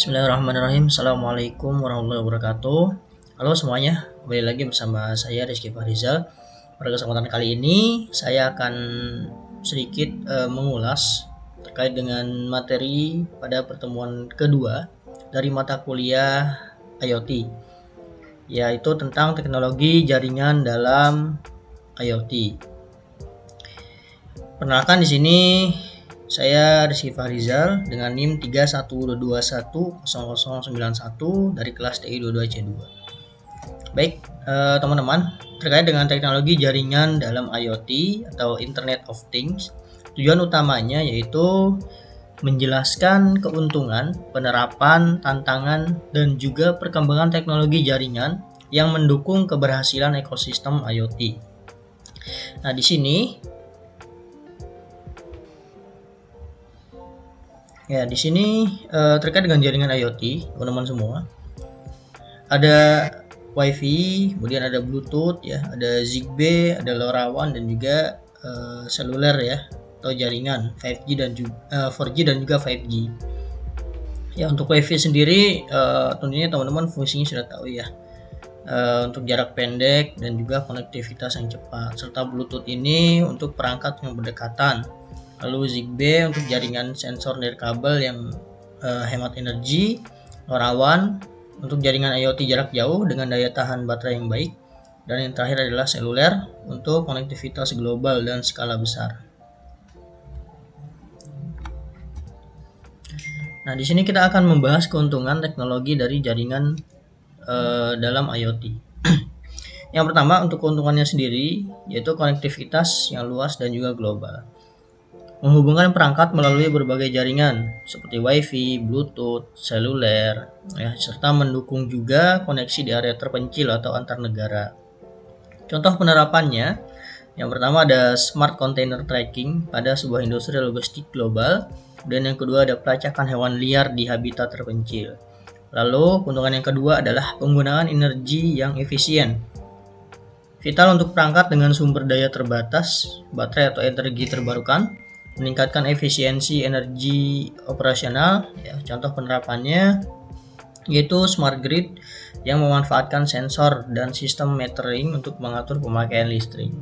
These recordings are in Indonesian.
Bismillahirrahmanirrahim. Assalamualaikum warahmatullahi wabarakatuh. Halo semuanya, kembali lagi bersama saya Rizky Fahrizal. Pada kesempatan kali ini saya akan sedikit mengulas terkait dengan materi pada pertemuan kedua dari mata kuliah IoT, yaitu tentang teknologi jaringan dalam IoT. Perkenalkan di sini saya Rizky Fahrizal dengan NIM 31210091 dari kelas TI 22C2. Baik, teman-teman, terkait dengan teknologi jaringan dalam IoT atau Internet of Things, tujuan utamanya yaitu menjelaskan keuntungan, penerapan, tantangan, dan juga perkembangan teknologi jaringan yang mendukung keberhasilan ekosistem IoT. Nah, di sini terkait dengan jaringan IoT, teman-teman semua, ada WiFi, kemudian ada Bluetooth, ya, ada Zigbee, ada LoRaWAN, dan juga seluler, ya, atau jaringan 5G dan 4G dan juga 5G. Ya, untuk WiFi sendiri, tentunya teman-teman fungsinya sudah tahu, ya. Untuk jarak pendek dan juga konektivitas yang cepat, serta Bluetooth ini untuk perangkat yang berdekatan. Lalu Zigbee untuk jaringan sensor nirkabel yang hemat energi, LoRaWAN untuk jaringan IoT jarak jauh dengan daya tahan baterai yang baik, dan yang terakhir adalah seluler untuk konektivitas global dan skala besar. Nah, di sini kita akan membahas keuntungan teknologi dari jaringan dalam IoT. Yang pertama, untuk keuntungannya sendiri yaitu konektivitas yang luas dan juga global. Menghubungkan perangkat melalui berbagai jaringan seperti WiFi, Bluetooth, seluler, ya, serta mendukung juga koneksi di area terpencil atau antar negara. Contoh penerapannya, yang pertama ada Smart Container Tracking pada sebuah industri logistik global, dan yang kedua ada pelacakan hewan liar di habitat terpencil. Lalu keuntungan yang kedua adalah penggunaan energi yang efisien. Vital untuk perangkat dengan sumber daya terbatas, baterai atau energi terbarukan, meningkatkan efisiensi energi operasional, ya. Contoh penerapannya yaitu smart grid yang memanfaatkan sensor dan sistem metering untuk mengatur pemakaian listrik.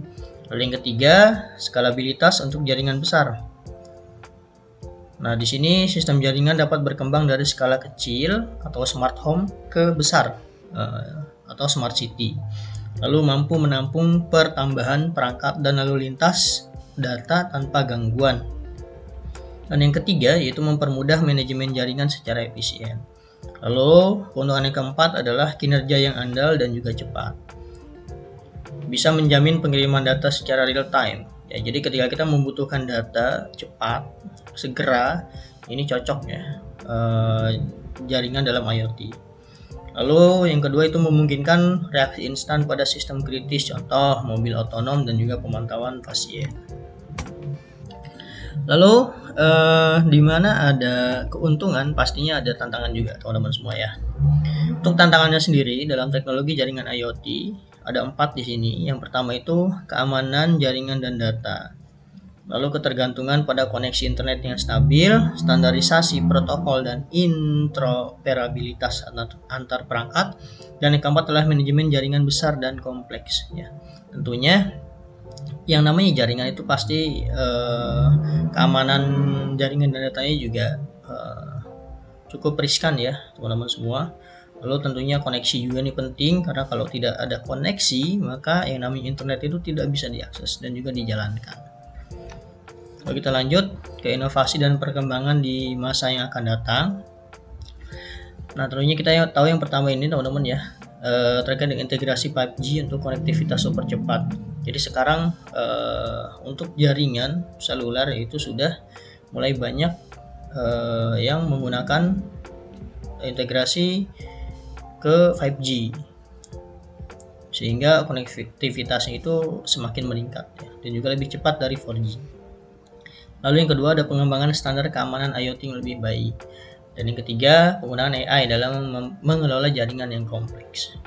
Lalu yang ketiga, skalabilitas untuk jaringan besar. Nah, di sini sistem jaringan dapat berkembang dari skala kecil atau smart home ke besar atau smart city. Lalu mampu menampung pertambahan perangkat dan lalu lintas data tanpa gangguan. Dan yang ketiga yaitu mempermudah manajemen jaringan secara efisien. Lalu keuntungan yang keempat adalah kinerja yang andal dan juga cepat. Bisa menjamin pengiriman data secara real time. Ya, jadi ketika kita membutuhkan data cepat, segera, ini cocok, ya, jaringan dalam IoT. Lalu yang kedua itu memungkinkan reaksi instan pada sistem kritis, contoh mobil otonom dan juga pemantauan pasien. Lalu di mana ada keuntungan pastinya ada tantangan juga, teman-teman semua, ya. Untuk tantangannya sendiri dalam teknologi jaringan IoT ada 4 di sini. Yang pertama itu keamanan jaringan dan data. Lalu ketergantungan pada koneksi internet yang stabil, standarisasi protokol dan interoperabilitas antar perangkat, dan yang keempat adalah manajemen jaringan besar dan kompleks, ya. Tentunya yang namanya jaringan itu pasti keamanan jaringan dan datanya juga cukup riskan, ya, teman-teman semua. Lalu tentunya koneksi juga ini penting, karena kalau tidak ada koneksi maka yang namanya internet itu tidak bisa diakses dan juga dijalankan. Kalau kita lanjut ke inovasi dan perkembangan di masa yang akan datang. Nah, tentunya kita tahu yang pertama ini, teman-teman, ya, terkait dengan integrasi 5G untuk konektivitas super cepat. Jadi sekarang untuk jaringan seluler itu sudah mulai banyak yang menggunakan integrasi ke 5G, sehingga konektivitasnya itu semakin meningkat, ya, dan juga lebih cepat dari 4G. Lalu yang kedua ada pengembangan standar keamanan IoT yang lebih baik. Dan yang ketiga, penggunaan AI dalam mengelola jaringan yang kompleks.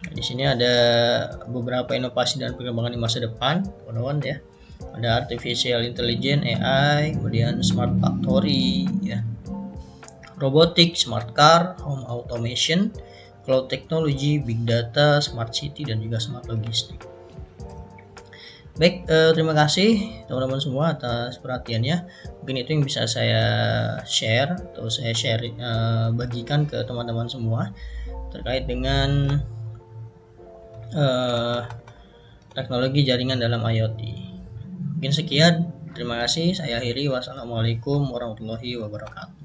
Nah, di sini ada beberapa inovasi dan perkembangan di masa depan, teman-teman, ya. Ada artificial intelligence (AI), kemudian smart factory, ya. robotik, smart car, home automation, cloud technology, big data, smart city, dan juga smart logistik. Baik, terima kasih teman-teman semua atas perhatiannya. Mungkin itu yang bisa saya share atau saya bagikan ke teman-teman semua terkait dengan teknologi jaringan dalam IoT. Mungkin sekian, terima kasih. Saya akhiri. Wassalamualaikum warahmatullahi wabarakatuh.